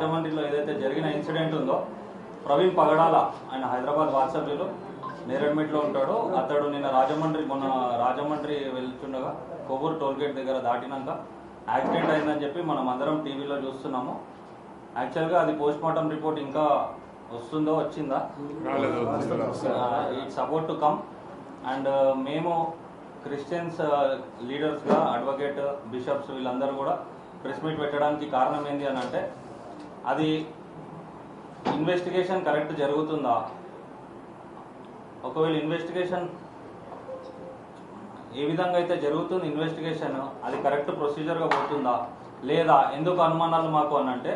రాజమండ్రిలో ఏదైతే జరిగిన ఇన్సిడెంట్ ఉందో ప్రవీణ్ పగడాల ఆయన హైదరాబాద్ వాట్సాప్లో నేరడ్మిట్లో ఉంటాడు. అతడు నిన్న రాజమండ్రి వెళ్తుండగా కొవ్వూరు టోల్గేట్ దగ్గర దాటినాక యాక్సిడెంట్ అయిందని చెప్పి మనం అందరం టీవీలో చూస్తున్నాము. యాక్చువల్గా అది పోస్ట్ మార్టం రిపోర్ట్ ఇంకా వస్తుందో వచ్చిందా, it's about to come. And మేము క్రిస్టియన్స్ లీడర్స్గా అడ్వకేట్ బిషప్స్ వీళ్ళందరూ కూడా ప్రెస్ మీట్ పెట్టడానికి కారణం ఏంటి అని అంటే, అది ఇన్వెస్టిగేషన్ కరెక్ట్ జరుగుతుందా, ఒకవేళ ఇన్వెస్టిగేషన్ ఏ విధంగా అయితే జరుగుతుంది ఇన్వెస్టిగేషన్ అది కరెక్ట్ ప్రొసీజర్గా పోతుందా లేదా, ఎందుకు అనుమానాలు మాకు అని అంటే,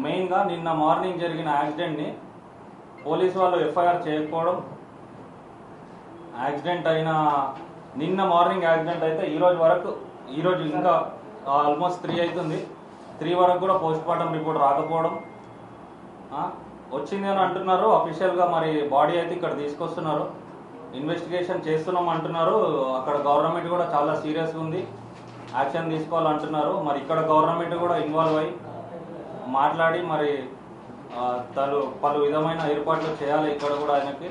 మెయిన్గా నిన్న మార్నింగ్ జరిగిన యాక్సిడెంట్ని పోలీసు వాళ్ళు ఎఫ్ఐఆర్ చేయకపోవడం, యాక్సిడెంట్ అయిన నిన్న మార్నింగ్ యాక్సిడెంట్ అయితే ఈరోజు ఇంకా ఆల్మోస్ట్ 3 అవుతుంది, 3 వరకు కూడా పోస్ట్ మార్టం రిపోర్ట్ రాకపోవడం వచ్చింది అని అంటున్నారు అఫీషియల్గా. మరి బాడీ అయితే ఇక్కడ తీసుకొస్తున్నారు, ఇన్వెస్టిగేషన్ చేస్తున్నాం అంటున్నారు. అక్కడ గవర్నమెంట్ కూడా చాలా సీరియస్గా ఉంది, యాక్షన్ తీసుకోవాలంటున్నారు. మరి ఇక్కడ గవర్నమెంట్ కూడా ఇన్వాల్వ్ అయ్యి మాట్లాడి మరి పలు విధమైన ఏర్పాట్లు చేయాలి ఇక్కడ కూడా ఆయనకి.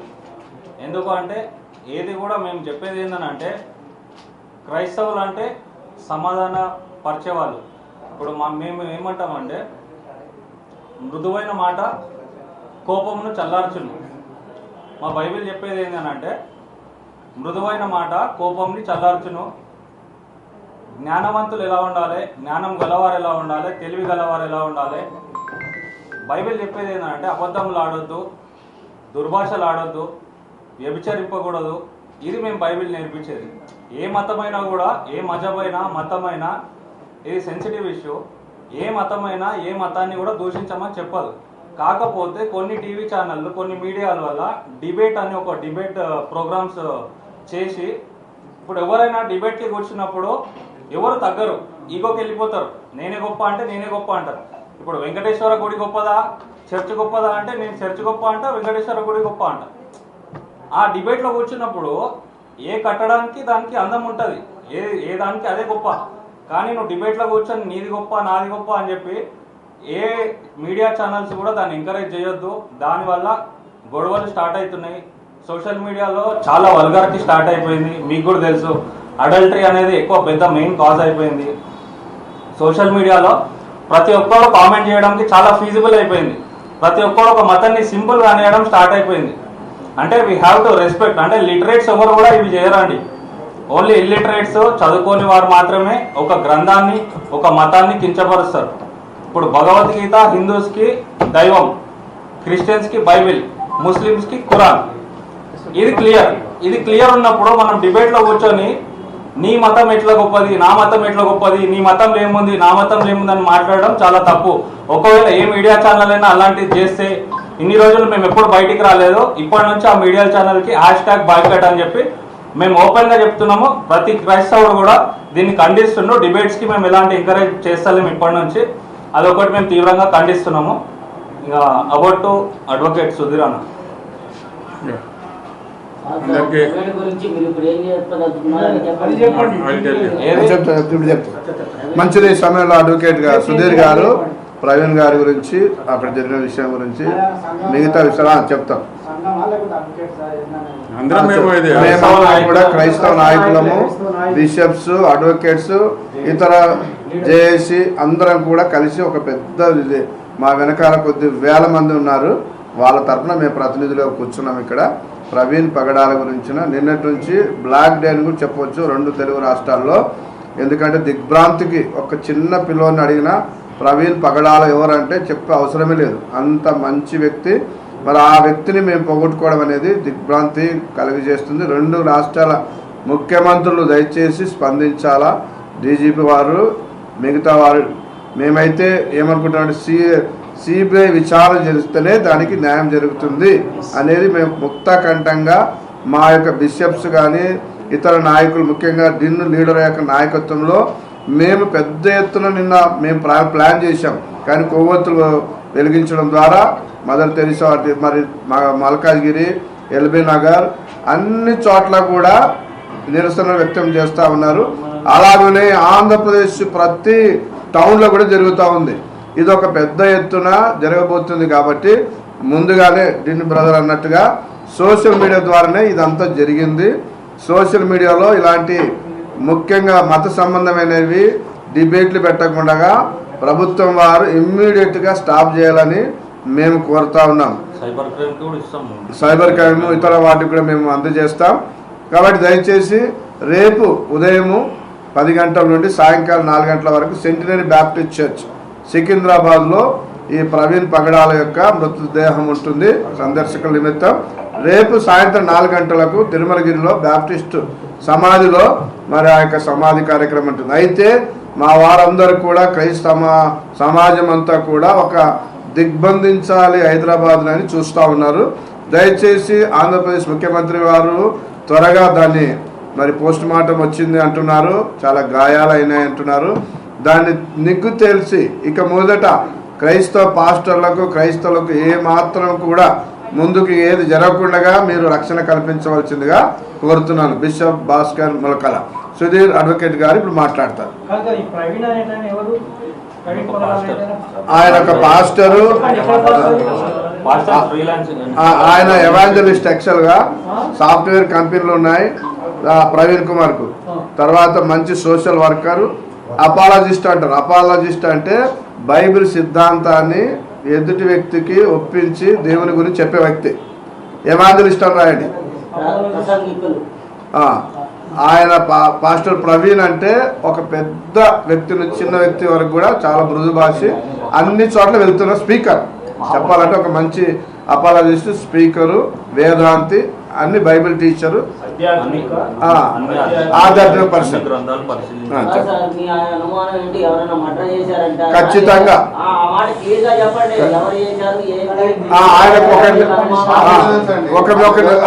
ఎందుకు అంటే ఏది కూడా మేము చెప్పేది ఏంటంటే, క్రైస్తవులు అంటే సమాధాన పరిచేవాళ్ళు. ఇప్పుడు మేము ఏమంటామంటే, మృదువైన మాట కోపమును చల్లార్చును. మా బైబిల్ చెప్పేది ఏంటంటే, మృదువైన మాట కోపంని చల్లార్చును. జ్ఞానవంతులు ఎలా ఉండాలి, జ్ఞానం గలవారు ఎలా ఉండాలి, తెలివి గలవారు ఎలా ఉండాలి. బైబిల్ చెప్పేది ఏంటంటే, అబద్ధములు ఆడొద్దు, దుర్భాషలు ఆడొద్దు, వ్యభిచరింపకూడదు. ఇది మేము బైబిల్ నేర్పించేది. ఏ మతమైనా కూడా, ఏ మజబైనా మతమైనా, ఇది సెన్సిటివ్ ఇష్యూ. ఏ మతమైనా ఏ మతాన్ని కూడా దూషించమని చెప్పదు. కాకపోతే కొన్ని టీవీ ఛానళ్ళు, కొన్ని మీడియాల వల్ల డిబేట్ అని ఒక డిబేట్ ప్రోగ్రామ్స్ చేసి, ఇప్పుడు ఎవరైనా డిబేట్కి కూర్చున్నప్పుడు ఎవరు తగ్గరు, ఈగోకి వెళ్ళిపోతారు. నేనే గొప్ప అంటే నేనే గొప్ప అంటారు. ఇప్పుడు వెంకటేశ్వర గుడి గొప్పదా, చర్చ్ గొప్పదా అంటే నేను చర్చ్ గొప్ప అంట, వెంకటేశ్వర గుడి గొప్ప అంట. ఆ డిబేట్లో కూర్చున్నప్పుడు ఏ కట్టడానికి దానికి అందం ఉంటుంది, ఏ దానికి అదే గొప్ప. కానీ నువ్వు డిబేట్లో కూర్చొని నీది గొప్ప నాది గొప్ప అని చెప్పి ఏ మీడియా ఛానల్స్ కూడా దాన్ని ఎంకరేజ్ చేయొద్దు. దానివల్ల గొడవలు స్టార్ట్ అవుతున్నాయి. సోషల్ మీడియాలో చాలా వల్గారిటీ స్టార్ట్ అయిపోయింది. మీకు కూడా తెలుసు, అడల్టరీ అనేది ఎక్కువ పెద్ద మెయిన్ కాజ్ అయిపోయింది. సోషల్ మీడియాలో ప్రతి ఒక్కరు కామెంట్ చేయడానికి చాలా ఫీజిబుల్ అయిపోయింది. ప్రతి ఒక్కరు ఒక మతాన్ని సింపుల్గా అనేయడం స్టార్ట్ అయిపోయింది. అంటే వీ హ్యావ్ టు రెస్పెక్ట్. అంటే లిటరేట్స్ ఎవరు కూడా ఇవి చేయరండి. ఓన్లీ ఇల్లిటరేట్స్, చదువుకోని వారు మాత్రమే ఒక గ్రంథాన్ని, ఒక మతాన్ని కించపరుస్తారు. ఇప్పుడు భగవద్గీత హిందూస్కి దైవం, క్రిస్టియన్స్కి బైబిల్, ముస్లిమ్స్కి ఖురాన్. ఇది క్లియర్ ఉన్నప్పుడు మనం డిబేట్లో కూర్చొని నీ మతం ఎట్లా గొప్పది, నా మతం ఎట్లా గొప్పది, నీ మతం ఏముంది, నా మతం ఏముంది అని మాట్లాడడం చాలా తప్పు. ఒకవేళ ఏ మీడియా ఛానల్ అయినా అలాంటివి చేస్తే, ఇన్ని రోజులు మేము ఎప్పుడు బయటికి రాలేదు, ఇప్పటి నుంచి ఆ మీడియా ఛానల్కి #బాయ్కాట్ అని చెప్పి మేము ఓపెన్గా చెప్తున్నాము. ప్రతి క్రైస్తవుడు కూడా దీన్ని ఖండిస్తున్నాం. డిబేట్స్కి మేము ఎలాంటి ఎంకరేజ్ చేస్తలేము ఇప్పటి నుంచి, అదొకటి మేము తీవ్రంగా ఖండిస్తున్నాము. ఇక అబౌట్ టు అడ్వకేట్ సుధీర్ అన్న. మంచిది సమయంలో అడ్వకేట్ గారు సుధీర్ గారు ప్రవీణ్ గారి గురించి, అక్కడ జరిగిన విషయం గురించి మిగతా విషయాలు చెప్తాం. మేము కూడా క్రైస్తవ నాయకులము, బిషప్స్, అడ్వకేట్స్, ఇతర జేఏసీ అందరం కూడా కలిసి ఒక పెద్ద మా వెనకాల కొద్ది వేల మంది ఉన్నారు. వాళ్ళ తరఫున మేము ప్రతినిధులు కూర్చున్నాం ఇక్కడ. ప్రవీణ్ పగడాల గురించిన నిన్నటి నుంచి బ్లాక్ డే అని కూడా చెప్పవచ్చు 2 తెలుగు రాష్ట్రాల్లో. ఎందుకంటే దిగ్భ్రాంతికి ఒక చిన్న పిల్లోని అడిగినా ప్రవీణ్ పగడాల ఎవరంటే చెప్పే అవసరమే లేదు, అంత మంచి వ్యక్తి. మరి ఆ వ్యక్తిని మేము పోగొట్టుకోవడం అనేది దిగ్భ్రాంతి కలిగజేస్తుంది. 2 రాష్ట్రాల ముఖ్యమంత్రులు దయచేసి స్పందించాలా, డీజీపీ వారు, మిగతా వారు. మేమైతే ఏమనుకుంటామంటే సిబిఐ విచారణ జరిగితేనే దానికి న్యాయం జరుగుతుంది అనేది మేము ముక్తకంఠంగా మా యొక్క బిషప్స్ కానీ ఇతర నాయకులు, ముఖ్యంగా డిన్ లీడర్ యొక్క నాయకత్వంలో మేము పెద్ద ఎత్తున నిన్న మేము ప్లాన్ చేశాం. కానీ కొవ్వొత్తులు వెలిగించడం ద్వారా మదర్ తెరిసా, మరి మల్కాజ్గిరి, ఎల్బీ నగర్ అన్ని చోట్ల కూడా నిరసన వ్యక్తం చేస్తూ ఉన్నారు. అలాగనే ఆంధ్రప్రదేశ్ ప్రతి టౌన్లో కూడా జరుగుతూ ఉంది. ఇది ఒక పెద్ద ఎత్తున జరగబోతుంది. కాబట్టి ముందుగానే డిన్ బ్రదర్ అన్నట్టుగా సోషల్ మీడియా ద్వారానే ఇదంతా జరిగింది. సోషల్ మీడియాలో ఇలాంటి ముఖ్యంగా మత సంబంధమైనవి డిబేట్లు పెట్టకుండా ప్రభుత్వం వారు ఇమ్మీడియట్గా స్టాప్ చేయాలని మేము కోరుతా ఉన్నాం. సైబర్ క్రైమ్ ఇతర వాటికి కూడా మేము అందజేస్తాం. కాబట్టి దయచేసి రేపు ఉదయము 10 గంటల నుండి సాయంకాలం 4 గంటల వరకు సెంటినరీ బ్యాప్టిస్ట్ చర్చ్ సికింద్రాబాద్లో ఈ ప్రవీణ్ పగడాల యొక్క మృతదేహం ఉంటుంది సందర్శకుల నిమిత్తం. రేపు సాయంత్రం 4 గంటలకు తిరుమలగిరిలో బ్యాప్టిస్ట్ సమాధిలో మరి ఆ యొక్క సమాధి కార్యక్రమం ఉంటుంది. అయితే మా వారందరూ కూడా క్రైస్తవ సమాజం అంతా కూడా ఒక దిగ్బంధించాలి హైదరాబాద్ అని చూస్తూ ఉన్నారు. దయచేసి ఆంధ్రప్రదేశ్ ముఖ్యమంత్రి వారు త్వరగా దాన్ని మరి పోస్ట్ మార్టం వచ్చింది అంటున్నారు, చాలా గాయాలు అయినాయి అంటున్నారు. దాన్ని నిగ్గు తేల్చి ఇక మొదట క్రైస్తవ పాస్టర్లకు క్రైస్తవులకు ఏ మాత్రం కూడా ముందుకు ఏది జరగకుండా మీరు రక్షణ కల్పించవలసిందిగా కోరుతున్నాను. బిషప్ భాస్కర్ ములకల. సుధీర్ అడ్వకేట్ గారు ఇప్పుడు మాట్లాడతారు. ఆయన ఒక పాస్టరు, ఆయన ఎవాంజలిస్ట్. యాక్చువల్గా సాఫ్ట్వేర్ కంపెనీలు ఉన్నాయి ప్రవీణ్ కుమార్కు. తర్వాత మంచి సోషల్ వర్కరు, అపాలజిస్ట్ అంటారు. అపాలజిస్ట్ అంటే బైబిల్ సిద్ధాంతాన్ని ఎదుటి వ్యక్తికి ఒప్పించి దేవుని గురించి చెప్పే వ్యక్తి. ఎవాంజలిస్ట్ అని రాయండి. ఆయన పాస్టర్ ప్రవీణ్ అంటే ఒక పెద్ద వ్యక్తి నుంచి చిన్న వ్యక్తి వరకు కూడా చాలా మృదు భాష, అన్ని చోట్ల వెళ్తున్న స్పీకర్. చెప్పాలంటే ఒక మంచి అపాలజిస్ట్, స్పీకరు, వేదాంతి, అన్ని బైబిల్ టీచరు, ఆధ్యాత్మిక పర్సన్. ఖచ్చితంగా ఆయనకు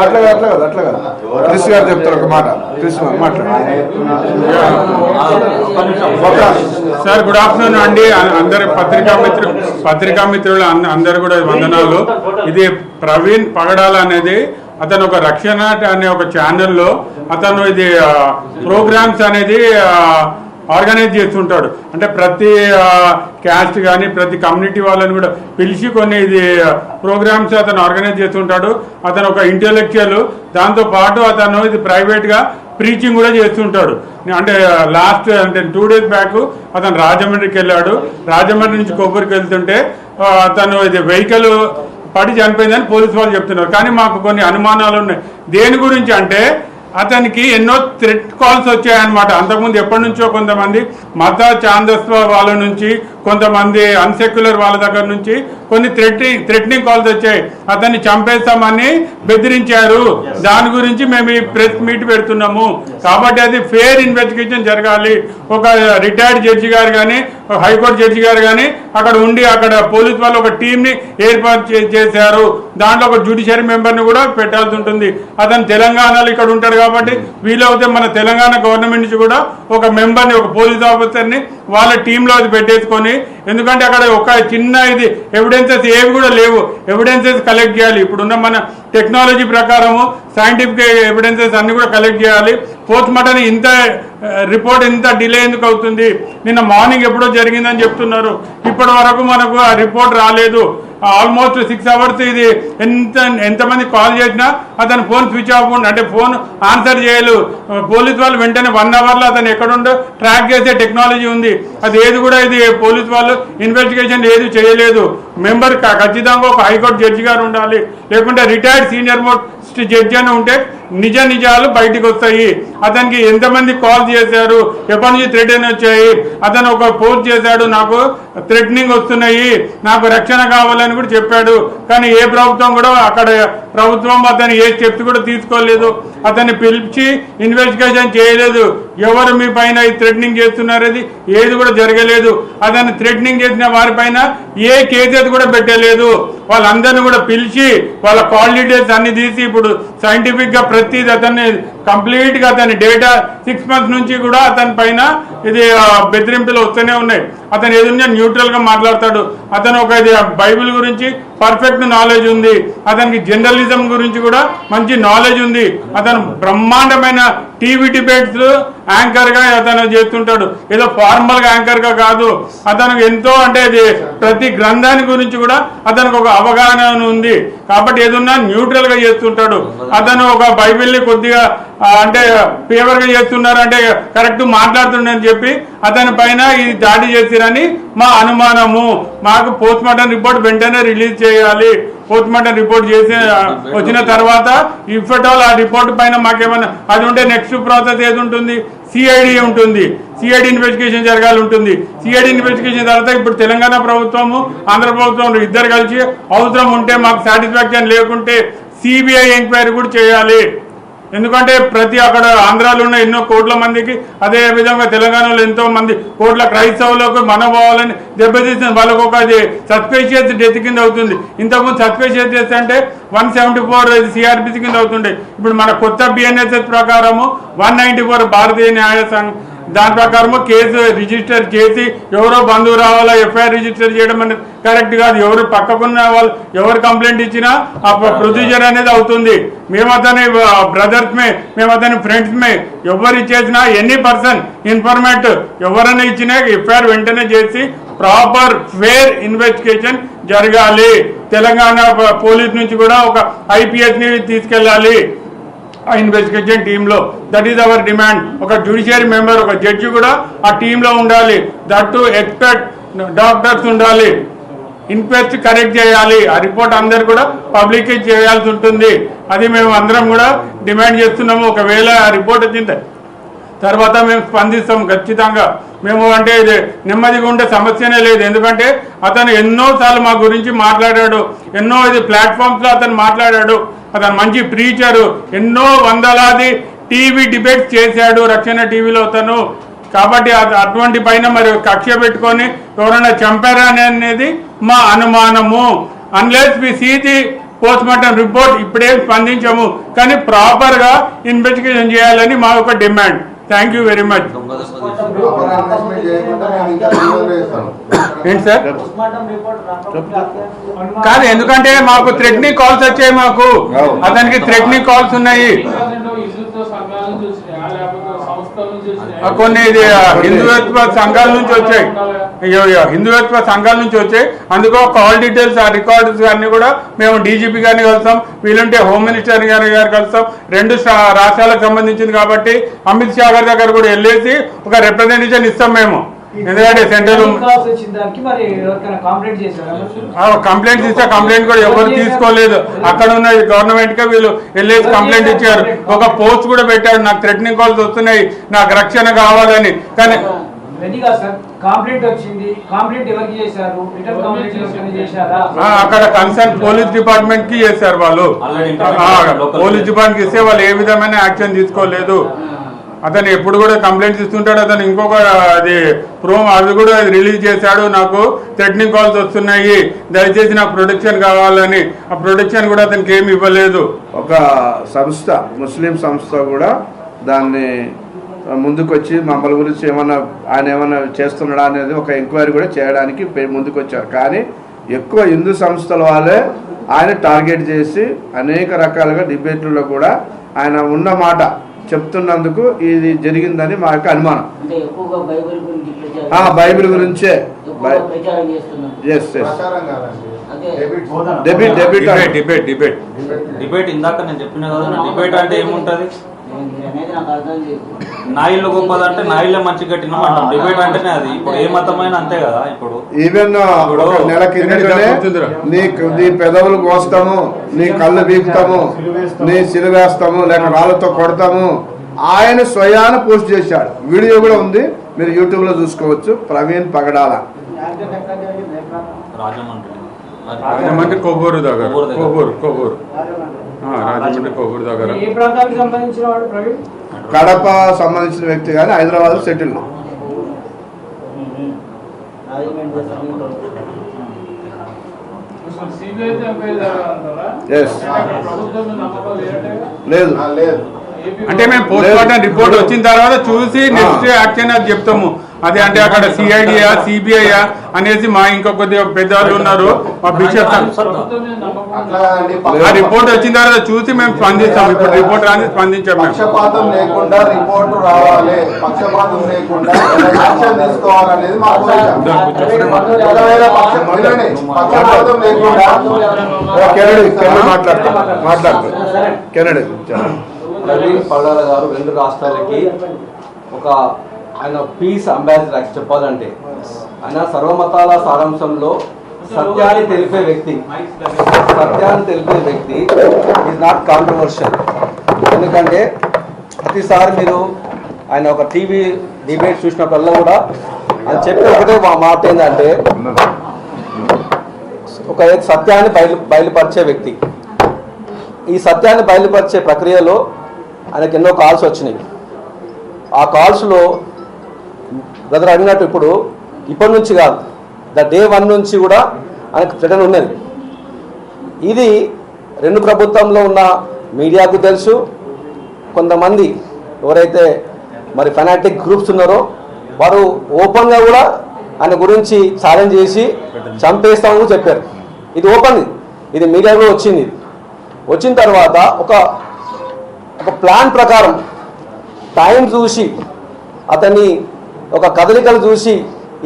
అట్లా కదా క్రిస్ గారు చెప్తారు ఒక మాట. క్రిస్ మాట్లాడు సార్. గుడ్ ఆఫ్టర్నూన్ అండి అందరు పత్రికా మిత్రులు అందరు కూడా వందనాలు. ఇది ప్రవీణ్ పగడాల అనేది అతను ఒక రక్షణ అనే ఒక ఛానల్లో అతను ఇది ప్రోగ్రామ్స్ అనేది ఆర్గనైజ్ చేస్తుంటాడు. అంటే ప్రతి క్యాస్ట్ కానీ ప్రతి కమ్యూనిటీ వాళ్ళని కూడా పిలిచి కొన్ని ఇది ప్రోగ్రామ్స్ అతను ఆర్గనైజ్ చేస్తుంటాడు. అతను ఒక ఇంటెలెక్చువల్. దాంతోపాటు అతను ఇది ప్రైవేట్గా ప్రీచింగ్ కూడా చేస్తుంటాడు. అంటే లాస్ట్ 2 days బ్యాక్ అతను రాజమండ్రికి వెళ్ళాడు. రాజమండ్రి నుంచి కొబ్బరికి వెళ్తుంటే అతను ఇది వెహికల్ పడి చనిపోయిందని పోలీసు వాళ్ళు చెప్తున్నారు. కానీ మాకు కొన్ని అనుమానాలు ఉన్నాయి. దేని గురించి అంటే అతనికి ఎన్నో థ్రెట్ కాల్స్ వచ్చాయన్నమాట. అంతకుముందు ఎప్పటి నుంచో కొంతమంది మత ఛాందస్వ వాళ్ళ నుంచి, కొంతమంది అన్సెక్యులర్ వాళ్ళ దగ్గర నుంచి కొన్ని థ్రెటనింగ్ కాల్స్ వచ్చాయి. అతన్ని చంపేస్తామని బెదిరించారు. దాని గురించి మేము ఈ ప్రెస్ మీట్ పెడుతున్నాము. కాబట్టి అది ఫెయిర్ ఇన్వెస్టిగేషన్ జరగాలి. ఒక రిటైర్డ్ జడ్జి గారు కానీ, హైకోర్టు జడ్జి గారు కానీ అక్కడ ఉండి అక్కడ పోలీస్ వాళ్ళు ఒక టీంని ఏర్పాటు చేశారు. దాంట్లో ఒక జ్యుడిషియరీ మెంబర్ని కూడా పెట్టాల్సి ఉంటుంది. అతను తెలంగాణలో ఇక్కడ ఉంటాడు కాబట్టి వీలవుతే మన తెలంగాణ గవర్నమెంట్ నుంచి కూడా ఒక మెంబర్ని, ఒక పోలీస్ ఆఫీసర్ని వాళ్ళ టీంలో అది పెట్టేసుకొని, ఎందుకంటే అక్కడ ఒక చిన్న ఇది ఎవిడెన్సెస్ ఏవి కూడా లేవు. ఎవిడెన్సెస్ కలెక్ట్ చేయాలి. ఇప్పుడున్న మన టెక్నాలజీ ప్రకారము సైంటిఫిక్ ఎవిడెన్సెస్ అన్ని కూడా కలెక్ట్ చేయాలి. పోస్ట్ మార్టం ఇంత రిపోర్ట్ ఇంత డిలే ఎందుకు అవుతుంది? నిన్న మార్నింగ్ ఎప్పుడో జరిగిందని చెప్తున్నారు. ఇప్పటి వరకు మనకు ఆ రిపోర్ట్ రాలేదు. ఆల్మోస్ట్ 6 hours ఇది ఎంతమంది కాల్ చేసినా అతను ఫోన్ స్విచ్ ఆఫ్ అంటే ఫోన్ ఆన్సర్ చేయలేదు. పోలీసు వాళ్ళు వెంటనే 1 hourలో అతను ఎక్కడుండో ట్రాక్ చేసే టెక్నాలజీ ఉంది. అది ఏది కూడా ఇది పోలీసు వాళ్ళు ఇన్వెస్టిగేషన్ ఏది చేయలేదు. మెంబర్ ఖచ్చితంగా ఒక హైకోర్టు జడ్జి గారు ఉండాలి, లేకుంటే రిటైర్డ్ సీనియర్ మోస్ట్ జడ్జి అని ఉంటే నిజాలు బయటకు వస్తాయి. అతనికి ఎంతమంది కాల్ చేశారు, ఎప్పటి నుంచి థ్రెటన్ వచ్చాయి, అతను ఒక పోస్ట్ చేశాడు, నాకు థ్రెటనింగ్ వస్తున్నాయి, నాకు రక్షణ కావాలని కూడా చెప్పాడు. కానీ ఏ ప్రభుత్వం కూడా అక్కడ ప్రభుత్వం అతను ఏ స్టెప్స్ కూడా తీసుకోలేదు. అతన్ని పిలిచి ఇన్వెస్టిగేషన్ చేయలేదు. ఎవరు మీ పైన థ్రెటనింగ్ చేస్తున్నారది ఏది కూడా జరగలేదు. అతను థ్రెటనింగ్ చేసిన వారిపైన ఏ కేసెస్ కూడా పెట్టలేదు. వాళ్ళందరినీ కూడా పిలిచి వాళ్ళ కాల్ డీటెయిల్స్ అన్ని తీసి ఇప్పుడు సైంటిఫిక్గా ప్రతిదీ అతన్ని కంప్లీట్ గా అతని డేటా 6 months నుంచి కూడా అతని పైన ఇది బెదిరింపులు వస్తూనే ఉన్నాయి. అతను ఏదైనా న్యూట్రల్ గా మాట్లాడతాడు. అతను ఒక బైబిల్ గురించి పర్ఫెక్ట్ నాలెడ్జ్ ఉంది. అతనికి జర్నలిజం గురించి కూడా మంచి నాలెడ్జ్ ఉంది. అతను బ్రహ్మాండమైన టీవీ డిబేట్స్ యాంకర్ గా అతను చేస్తుంటాడు. ఏదో ఫార్మల్ గా యాంకర్ గా కాదు. అతను ఎంతో అంటే ప్రతి గ్రంథాన్ని గురించి కూడా అతనికి ఒక అవగాహన ఉంది. కాబట్టి ఏదన్నా న్యూట్రల్ గా చేస్తుంటాడు. అతను ఒక బైబిల్ ని కొద్దిగా అంటే ఫేవర్ గా చేస్తున్నారు అంటే కరెక్ట్ మాట్లాడుతుండని చెప్పి అతని పైన ఇది దాడి చేసిరని మా అనుమానము. మాకు పోస్ట్ మార్టం రిపోర్ట్ వెంటనే రిలీజ్ చేయాలి. పోస్ట్ మార్టం రిపోర్ట్ చేసి వచ్చిన తర్వాత ఇఫ్ ఎట్ ఆల్ ఆ రిపోర్ట్ పైన మాకేమైనా అది ఉంటే నెక్స్ట్ ప్రాసెస్ ఏది ఉంటుంది, సిఐడి ఉంటుంది. సిఐడి ఇన్వెస్టిగేషన్ జరగాలి ఉంటుంది. సిఐడి ఇన్వెస్టిగేషన్ తర్వాత ఇప్పుడు తెలంగాణ ప్రభుత్వము ఆంధ్ర ప్రభుత్వం ఇద్దరు కలిసి అవసరం ఉంటే మాకు సాటిస్ఫాక్షన్ లేకుంటే సిబిఐ ఎంక్వైరీ కూడా చేయాలి. ఎందుకంటే ప్రతి అక్కడ ఆంధ్రాలో ఉన్న ఎన్నో కోట్ల మందికి అదే విధంగా తెలంగాణలో ఎంతో మంది కోట్ల క్రైస్తవులకు మనోభావాలని దెబ్బతీసిన వాళ్ళకు ఒక సస్పెషియస్ డెత్ కింద అవుతుంది. ఇంతకుముందు సస్పెషియస్ డెత్ అంటే 174 సిఆర్పిసి కింద అవుతుండే. ఇప్పుడు మన కొత్త బిఎన్ఎస్ఎస్ ప్రకారము 194 భారతీయ న్యాయ సంఘం దాని ప్రకారము కేసు రిజిస్టర్ చేసి ఎవరో బంధువు రావాలా ఎఫ్ఐఆర్ రిజిస్టర్ చేయడం అనేది కరెక్ట్ కాదు. ఎవరు పక్కకున్న వాళ్ళు ఎవరు కంప్లైంట్ ఇచ్చినా ఆ ప్రొసీజర్ అనేది అవుతుంది. మేము అతని బ్రదర్స్ మే, మేము అతని ఫ్రెండ్స్ మే, ఎవరు ఇచ్చేసినా ఎనీ పర్సన్ ఇన్ఫర్మేట్ ఎవరైనా ఇచ్చినా ఎఫ్ఐఆర్ వెంటనే చేసి ప్రాపర్ ఫేర్ ఇన్వెస్టిగేషన్ జరగాలి. తెలంగాణ పోలీస్ నుంచి కూడా ఒక IPS ని తీసుకెళ్ళాలి ఆ ఇన్వెస్టిగేషన్ టీంలో. That is our demand. ఒక జ్యుడిషియరీ మెంబర్, ఒక జడ్జి కూడా ఆ టీంలో ఉండాలి. దట్ టు ఎక్స్పర్ట్ డాక్టర్స్ ఉండాలి. ఇన్క్వెస్ట్ కరెక్ట్ చేయాలి. ఆ రిపోర్ట్ అందరు కూడా పబ్లిక్ చేయాల్సి ఉంటుంది. అది మేము అందరం కూడా డిమాండ్ చేస్తున్నాము. ఒకవేళ ఆ రిపోర్ట్ వచ్చిన తర్వాత మేము స్పందిస్తాం ఖచ్చితంగా. మేము అంటే నెమ్మదిగా ఉండే సమస్యనే లేదు. ఎందుకంటే అతను ఎన్నోసార్లు మా గురించి మాట్లాడాడు. ఎన్నో ప్లాట్ఫామ్స్లో అతను మాట్లాడాడు. అతను మంచి ప్రీచరు. ఎన్నో వందలాది టీవీ డిబేట్స్ చేశాడు రక్షణ టీవీలో అతను. కాబట్టి అటువంటి పైన మరి కక్ష పెట్టుకొని ఎవరైనా చంపారా అనేది మా అనుమానము. Unless we see the post mortem report ఇప్పుడేం స్పందించము. కానీ ప్రాపర్గా ఇన్వెస్టిగేషన్ చేయాలని మా యొక్క demand. Thank you very much. ఏంటి సార్? కాదు, ఎందుకంటే మాకు థ్రెటనింగ్ కాల్స్ వచ్చాయి. మాకు అతనికి థ్రెటనింగ్ కాల్స్ ఉన్నాయి. కొన్ని హిందుత్వ సంఘాల నుంచి వచ్చాయి. హిందుత్వ సంఘాల నుంచి వచ్చాయి. అందుకో కాల్ డీటెయిల్స్ ఆ రికార్డ్స్ అన్ని కూడా మేము డీజీపీ గారిని కలుస్తాం. వీలుంటే హోమ్ మినిస్టర్ గారు కలుస్తాం. 2 రాష్ట్రాలకు సంబంధించింది కాబట్టి అమిత్ షా గారి దగ్గర కూడా వెళ్ళేసి ఒక రిప్రజెంటేషన్ ఇస్తాం మేము. ఎందుకంటే సెంట్రల్ కంప్లైంట్స్ ఇస్తే కంప్లైంట్ కూడా ఎవరు తీసుకోలేదు. అక్కడ ఉన్న గవర్నమెంట్ కి వీళ్ళు వెళ్ళేసి కంప్లైంట్ ఇచ్చారు. ఒక పోస్ట్ కూడా పెట్టాడు, నాకు థ్రెటనింగ్ కాల్స్ వస్తున్నాయి, నాకు రక్షణ కావాలని. కానీ అక్కడ కన్సర్న్ పోలీస్ డిపార్ట్మెంట్ కి చేశారు వాళ్ళు. పోలీస్ డిపార్ట్మెంట్ కి ఇస్తే వాళ్ళు ఏ విధమైన యాక్షన్ తీసుకోలేదు. అతను ఎప్పుడు కూడా కంప్లైంట్స్ ఇస్తుంటాడు. అతను ఇంకొక అది అవి కూడా రిలీజ్ చేశాడు. నాకు థ్రెటనింగ్ కాల్స్ వస్తున్నాయి, దయచేసి నాకు ప్రొటెక్షన్ కావాలని. ఆ ప్రొటెక్షన్ కూడా అతనికి ఏమి ఇవ్వలేదు. ఒక సంస్థ, ముస్లిం సంస్థ కూడా దాన్ని ముందుకొచ్చి మమ్మల్ని గురించి ఆయన ఏమన్నా చేస్తున్నాడా అనేది ఒక ఎంక్వైరీ కూడా చేయడానికి ముందుకు వచ్చారు. కానీ ఎక్కువ హిందూ సంస్థల వాళ్ళే ఆయన టార్గెట్ చేసి అనేక రకాలుగా డిబేట్లలో కూడా ఆయన ఉన్న మాట చెప్తున్నందుకు ఇది జరిగిందని మా యొక్క అనుమానం. బైబిల్ గురించే డిబేట్ ఇందాక నేను చెప్పిన కదా. డిబేట్ అంటే ఏముంటది? నా ఇల్లు గొప్పదంటే నా ఇల్లే మంచి కట్టిన డిబేట్ అంటేనే అది. ఇప్పుడు ఏ మతమైనా అంతే కదా. ఇప్పుడు ఈవెన్ నెల కిందనే నీ పెదవులు కోస్తాము, నీ కళ్ళు బీకుతాము, నీ సిలువేస్తాము, లేక రాళ్ళతో కొడతాము ఆయన స్వయాన పోస్ట్ చేశాడు. వీడియో కూడా ఉంది, మీరు యూట్యూబ్ లో చూసుకోవచ్చు. ప్రవీణ్ పగడాల, రాజమండ్రి కొవ్వూరు దగ్గర. రాజమండ్రి కొవ్వూరు దగ్గర. కడప సంబంధించిన వ్యక్తి కానీ హైదరాబాద్ సెటిల్. లేదు అంటే మేము పోస్ట్ మార్టం రిపోర్ట్ వచ్చిన తర్వాత చూసి నెక్స్ట్ యాక్షన్ అది చెప్తాము. అది అంటే అక్కడ సిఐడియా సిబిఐయా అనేసి మా ఇంకా కొద్దిగా పెద్దవాళ్ళు ఉన్నారు, మా బిషప్ ఆ రిపోర్ట్ వచ్చిన తర్వాత చూసి మేము స్పందిస్తాం. ఇప్పుడు రిపోర్ట్ రాని స్పందించాం. పక్షపాతం లేకుండా రిపోర్ట్ రావాలి, పక్షపాతం లేకుండా యాక్షన్ తీసుకోవాలనేది మా కోరిక. పక్షపాతం లేకుండా ప్రవీణ్ పగడాల గారు 2 రాష్ట్రాలకి ఒక ఆయన పీస్ అంబాసిడర్ చెప్పాలంటే ఆయన సర్వమతాల సారాంశంలో సత్యాన్ని తెలిపే వ్యక్తి ఈజ్ నాట్ కాంట్రవర్షియల్. ఎందుకంటే ప్రతిసారి మీరు ఆయన ఒక టీవీ డిబేట్ చూసినప్పుడల్లా కూడా ఆయన చెప్పే ఒకటే మాట ఏంటంటే ఒక సత్యాన్ని బయలుపరిచే వ్యక్తి. ఈ సత్యాన్ని బయలుపరిచే ప్రక్రియలో ఆయనకు ఎన్నో కాల్స్ వచ్చినాయి. ఆ కాల్స్లో బ్రదర్ అడిగినట్టు ఇప్పటి నుంచి కాదు, డే 1 నుంచి కూడా ఆయనకు థ్రెటన్ ఉన్నది. ఇది 2 ప్రభుత్వంలో ఉన్న మీడియాకు తెలుసు. కొంతమంది ఎవరైతే మరి ఫెనాటిక్ గ్రూప్స్ ఉన్నారో వారు ఓపెన్గా కూడా ఆయన గురించి ఛాలెంజ్ చేసి చంపేస్తామని చెప్పారు. ఇది ఓపెన్, ఇది మీడియాలో వచ్చింది. వచ్చిన తర్వాత ఒక ప్లాన్ ప్రకారం టైం చూసి అతన్ని ఒక కదలికలు చూసి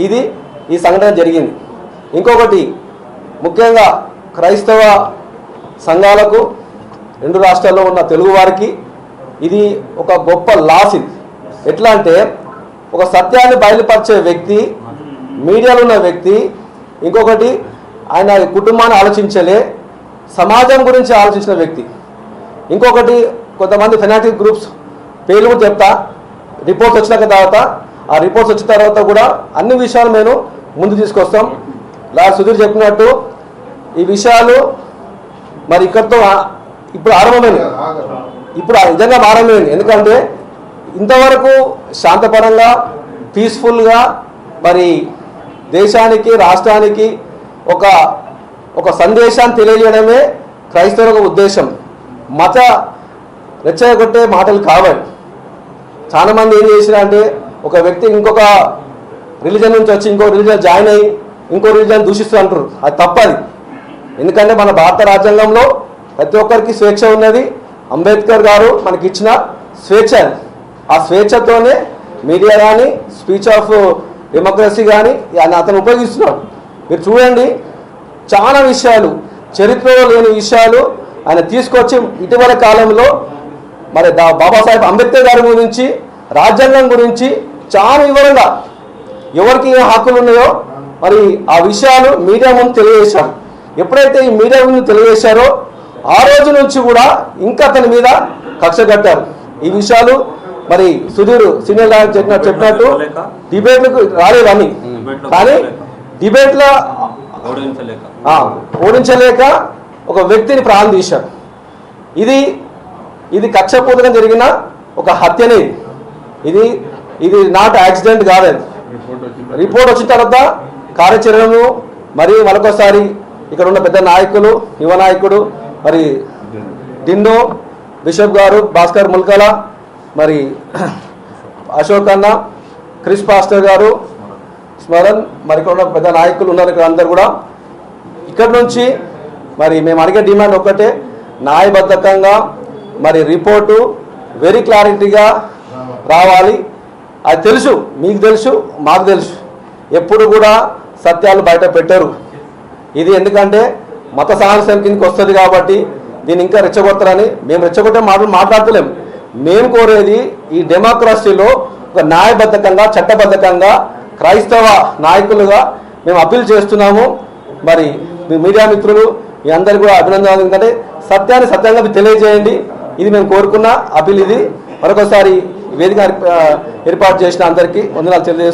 ఈ సంఘటన జరిగింది. ఇంకొకటి ముఖ్యంగా క్రైస్తవ సంఘాలకు 2 రాష్ట్రాల్లో ఉన్న తెలుగు వారికి ఇది ఒక గొప్ప లాస్. ఇది ఎట్లా అంటే ఒక సత్యాన్ని బయలుపరిచే వ్యక్తి, మీడియాలో ఉన్న వ్యక్తి, ఇంకొకటి ఆయన కుటుంబాన్ని ఆలోచించలే, సమాజం గురించి ఆలోచించిన వ్యక్తి. ఇంకొకటి కొంతమంది ఫెనాటిక్ గ్రూప్స్ పేర్లు కూడా చెప్తా. రిపోర్ట్స్ వచ్చిన తర్వాత ఆ రిపోర్ట్స్ వచ్చిన తర్వాత కూడా అన్ని విషయాలు మేము ముందు తీసుకొస్తాం. సుధీర్ చెప్పినట్టు ఈ విషయాలు మరి ఇక్కడితో ఇప్పుడు ఆరంభమైంది. ఇప్పుడు నిజంగా ఆరంభమైంది. ఎందుకంటే ఇంతవరకు శాంతపరంగా పీస్ఫుల్గా మరి దేశానికి రాష్ట్రానికి ఒక సందేశాన్ని తెలియజేయడమే క్రైస్తవుల ఉద్దేశం. మత రెచ్చగొట్టే మాటలు కావాలి. చాలామంది ఏం చేసినా ఒక వ్యక్తి ఇంకొక రిలీజన్ నుంచి వచ్చి ఇంకో రిలీజన్ జాయిన్ అయ్యి ఇంకో రిలీజన్ దూషిస్తూ అంటారు. అది తప్పది. ఎందుకంటే మన భారత రాజ్యాంగంలో ప్రతి ఒక్కరికి స్వేచ్ఛ ఉన్నది. అంబేద్కర్ గారు మనకి ఇచ్చిన స్వేచ్ఛ. ఆ స్వేచ్ఛతోనే మీడియా కానీ స్పీచ్ ఆఫ్ డెమోక్రసీ కానీ అతను ఉపయోగిస్తున్నాడు. మీరు చూడండి, చాలా విషయాలు చరిత్రలో లేని విషయాలు ఆయన తీసుకొచ్చి ఇటీవల కాలంలో మరి బాబాసాహెబ్ అంబేద్కర్ గారి గురించి, రాజ్యాంగం గురించి చాలా వివరంగా ఎవరికి ఏ హక్కులు ఉన్నాయో మరి ఆ విషయాలు మీడియా ముందు తెలియజేశారు. ఎప్పుడైతే ఈ మీడియా ముందు తెలియజేశారో ఆ రోజు నుంచి కూడా ఇంకా అతని మీద కక్ష కట్టారు. ఈ విషయాలు మరి సుధీర్ సీనియర్ చెప్పినట్టు డిబేట్లకు రాలేదని, కానీ డిబేట్లో ఓడించలేక ఒక వ్యక్తిని ప్రాణం తీశారు. ఇది కక్షపూర్వకంగా జరిగిన ఒక హత్యనే. ఇది నాట్ యాక్సిడెంట్ కాలేదు. రిపోర్ట్ వచ్చిన తర్వాత కార్యాచరణను మరి మరొకసారి ఇక్కడ ఉన్న పెద్ద నాయకులు, యువ నాయకుడు మరి దిన్నో బిషప్ గారు, భాస్కర్ ముల్కల, మరి అశోక్ అన్న, క్రిస్ పాస్టర్ గారు, స్మరణ్, మరి ఇక్కడ ఉన్న పెద్ద నాయకులు ఉన్నారు. ఇక్కడ అందరు కూడా ఇక్కడ నుంచి మరి మేము అడిగే డిమాండ్ ఒక్కటే, న్యాయబద్ధకంగా మరి రిపోర్టు వెరీ క్లారిటీగా రావాలి. అది తెలుసు, మీకు తెలుసు, మాకు తెలుసు. ఎప్పుడు కూడా సత్యాలు బయట పెట్టరు. ఇది ఎందుకంటే మత సాహసం కిందకి వస్తుంది కాబట్టి దీన్ని ఇంకా రెచ్చగొడతారని మేము రెచ్చగొట్టే మాటలు మాట్లాడతలేము. మేము కోరేది ఈ డెమోక్రసీలో ఒక న్యాయబద్ధకంగా, చట్టబద్ధకంగా క్రైస్తవ నాయకులుగా మేము అప్పీల్ చేస్తున్నాము. మరి మీ మీడియా మిత్రులు మీ అందరికీ కూడా అభినందనలు. ఎందుకంటే సత్యాన్ని సత్యంగా తెలియజేయండి. ఇది మేము కోరుకున్న అప్పీల్. ఇది మరొకసారి వేదిక ఏర్పాటు చేసిన అందరికీ వందనాలు తెలియజేస్తున్నాను.